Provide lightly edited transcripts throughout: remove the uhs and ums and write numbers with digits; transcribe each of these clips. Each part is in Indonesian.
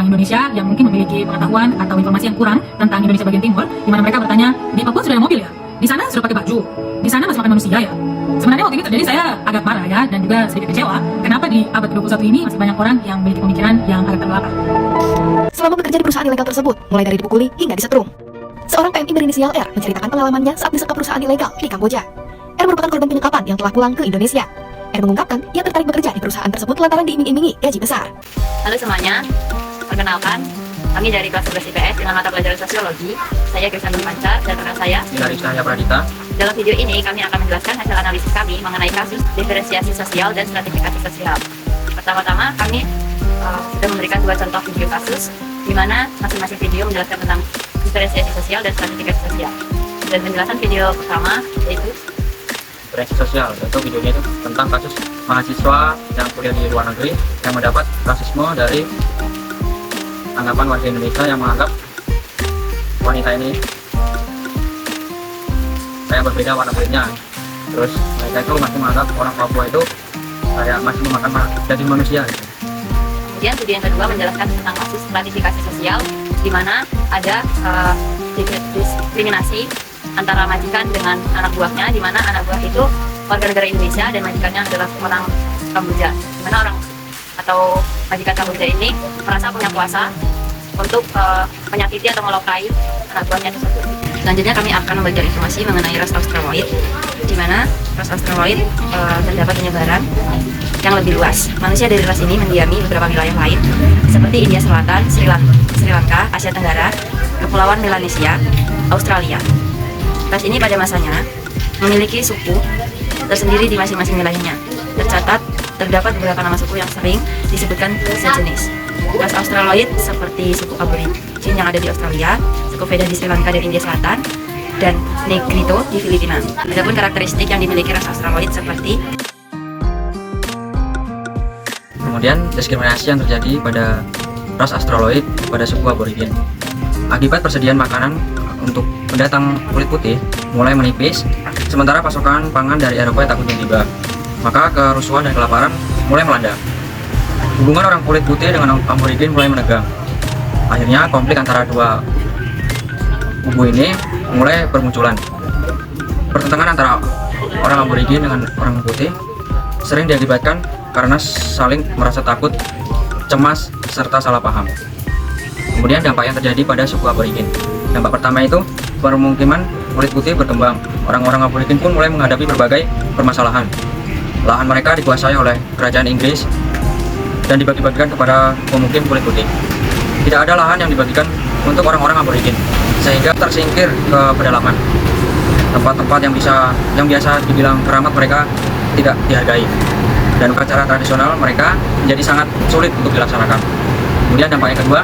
Indonesia yang mungkin memiliki pengetahuan atau informasi yang kurang tentang Indonesia bagian timur, di mana mereka bertanya, di Papua sudah ada mobil ya? Di sana sudah pakai baju? Di sana masih makan manusia ya? Sebenarnya waktu ini terjadi saya agak marah ya, dan juga sedikit kecewa. Kenapa di abad ke-21 ini masih banyak orang yang memiliki pemikiran yang agak terbelakang? Selama bekerja di perusahaan ilegal tersebut, mulai dari dipukuli hingga disetrum, seorang PMI berinisial R menceritakan pengalamannya saat disekap perusahaan ilegal di Kamboja. R merupakan korban penyekapan yang telah pulang ke Indonesia. R mengungkapkan ia tertarik bekerja di perusahaan tersebut lantaran diiming-imingi gaji besar. Halo semuanya, perkenalkan, kami dari kelas 11 IPS dengan mata pelajaran sosiologi. Saya Kristian Panca dan rekan saya Dari Cahaya Pradita. Dalam video ini kami akan menjelaskan hasil analisis kami mengenai kasus diferensiasi sosial dan stratifikasi sosial. Pertama-tama kami sudah memberikan dua contoh video kasus di mana masing-masing video menjelaskan tentang diferensiasi sosial dan stratifikasi sosial. Dan penjelasan video pertama yaitu Diferensiasi sosial, yaitu videonya itu tentang kasus mahasiswa yang kuliah di luar negeri yang mendapat rasisme dari anggapan warga Indonesia yang menganggap wanita ini kayak berbeda warna kulitnya. Terus mereka itu masih menganggap orang Papua itu kayak masih memakan daging manusia gitu. Kemudian video yang kedua menjelaskan tentang kasus stratifikasi sosial di mana ada diskriminasi antara majikan dengan anak buahnya, di mana anak buah itu warga negara Indonesia dan majikannya adalah orang Kamboja. Di mana orang atau majikan Kamboja ini merasa punya kuasa untuk menyakiti atau melukai anak buahnya tersebut. Selanjutnya kami akan memberikan informasi mengenai ras Australoid, di mana ras Australoid terdapat penyebaran yang lebih luas. Manusia dari ras ini mendiami beberapa wilayah lain seperti India Selatan, Sri Lanka, Asia Tenggara, Kepulauan Melanesia, Australia. Ras ini pada masanya memiliki suku tersendiri di masing-masing wilayahnya. Tercatat terdapat beberapa nama suku yang sering disebutkan sejenis. Ras Australoid seperti suku Aborigin yang ada di Australia, suku Veda di Sri Lanka dan India Selatan, dan Negrito di Filipina. Adapun karakteristik yang dimiliki ras Australoid seperti Kemudian diskriminasi yang terjadi pada ras Australoid pada suku Aborigin. Akibat persediaan makanan untuk pendatang kulit putih mulai menipis, sementara pasokan pangan dari Eropa tak kunjung tiba, maka kerusuhan dan kelaparan mulai melanda. Hubungan orang kulit putih dengan Aborigin mulai menegang. Akhirnya konflik antara dua kubu ini mulai bermunculan. Pertentangan antara orang Aborigin dengan orang putih sering diakibatkan karena saling merasa takut, cemas, serta salah paham. Kemudian dampak yang terjadi pada suku Aborigin. Dampak pertama itu permukiman kulit putih berkembang. Orang-orang Aborigin pun mulai menghadapi berbagai permasalahan. Lahan mereka dikuasai oleh kerajaan Inggris dan dibagi-bagikan kepada pemukim kulit putih. Tidak ada lahan yang dibagikan untuk orang-orang Aborigin, sehingga tersingkir ke pedalaman. Tempat-tempat yang biasa dibilang keramat mereka tidak dihargai, dan upacara tradisional mereka menjadi sangat sulit untuk dilaksanakan. Kemudian dampak yang kedua,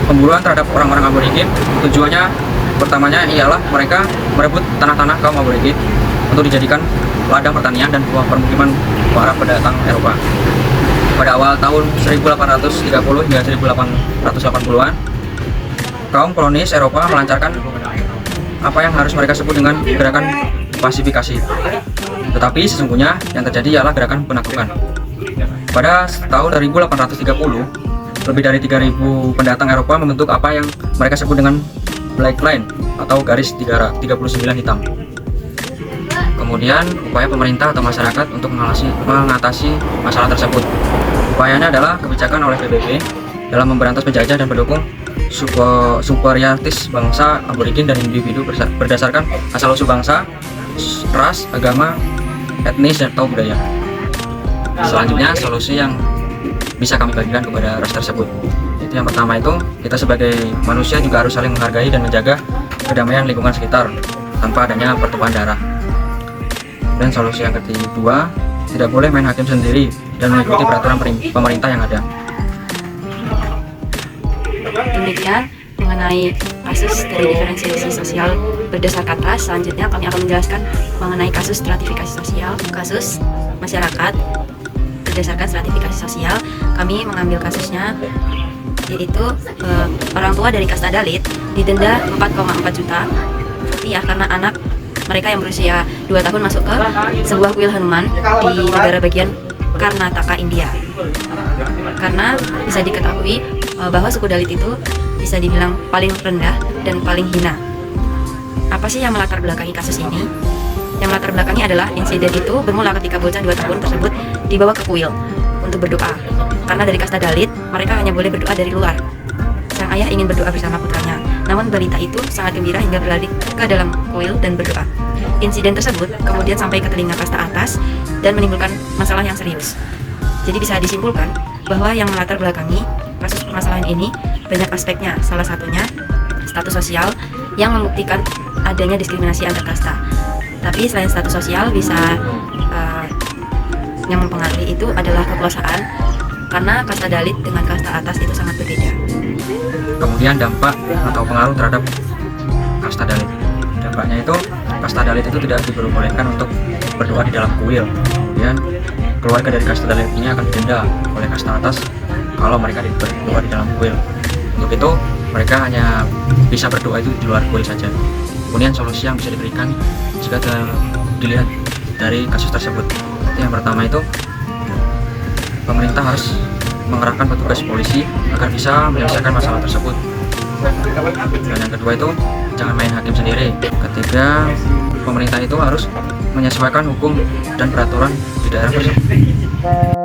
pemburuan terhadap orang-orang Aborigin. Tujuannya pertamanya ialah mereka merebut tanah-tanah kaum Aborigin untuk dijadikan ladang pertanian dan permukiman para pendatang Eropa. Pada awal tahun 1830 hingga 1880-an, kaum kolonis Eropa melancarkan apa yang harus mereka sebut dengan gerakan pasifikasi. Tetapi sesungguhnya yang terjadi ialah gerakan penaklukan. Pada tahun 1830, lebih dari 3.000 pendatang Eropa membentuk apa yang mereka sebut dengan Black Line atau garis 39 hitam. Kemudian upaya pemerintah atau masyarakat untuk mengatasi masalah tersebut. Upayanya adalah kebijakan oleh PBB dalam memberantas penjajah dan mendukung superioritas bangsa Aborigin dan individu berdasarkan asal-usul bangsa, ras, agama, etnis, atau budaya. Selanjutnya solusi yang bisa kami bagikan kepada ras tersebut. Itu yang pertama itu, kita sebagai manusia juga harus saling menghargai dan menjaga kedamaian lingkungan sekitar tanpa adanya pertumpahan darah. Dan solusi yang kedua, tidak boleh main hakim sendiri dan mengikuti peraturan pemerintah yang ada. demikian mengenai kasus dari diferensiasi sosial berdasarkan ras. Selanjutnya kami akan menjelaskan mengenai kasus stratifikasi sosial, kasus masyarakat berdasarkan stratifikasi sosial. Kami mengambil kasusnya yaitu orang tua dari kasta Dalit didenda 4,4 juta rupiah karena anak mereka yang berusia 2 tahun masuk ke sebuah kuil Hanuman di negara bagian Karnataka, India. Karena bisa diketahui bahwa suku Dalit itu bisa dibilang paling rendah dan paling hina. Apa sih yang melatar belakangi kasus ini? Yang melatar belakangi adalah insiden itu bermula ketika bocah 2 tahun tersebut dibawa ke kuil untuk berdoa. Karena dari kasta Dalit, mereka hanya boleh berdoa dari luar. Sang ayah ingin berdoa bersama putranya, namun balita itu sangat gembira hingga berlari ke dalam kuil dan berdoa. Insiden tersebut kemudian sampai ke telinga kasta atas dan menimbulkan masalah yang serius. Jadi bisa disimpulkan bahwa yang melatar belakangi kasus permasalahan ini banyak aspeknya. Salah satunya status sosial yang membuktikan adanya diskriminasi antar kasta. Tapi selain status sosial bisa yang mempengaruhi itu adalah kekuasaan, karena kasta Dalit dengan kasta atas itu sangat berbeda. Kemudian dampak atau pengaruh terhadap kasta Dalit. Dampaknya itu kasta Dalit itu tidak diperbolehkan untuk berdoa di dalam kuil. Kemudian keluarga dari kasta Dalit ini akan didenda oleh kasta atas kalau mereka berdoa di dalam kuil. Untuk itu mereka hanya bisa berdoa itu di luar kuil saja. Kemudian solusi yang bisa diberikan jika dilihat dari kasus tersebut, yang pertama itu pemerintah harus mengerahkan petugas polisi agar bisa menyelesaikan masalah tersebut. Dan yang kedua itu jangan main hakim sendiri. Ketiga, pemerintah itu harus menyesuaikan hukum dan peraturan di daerah tersebut.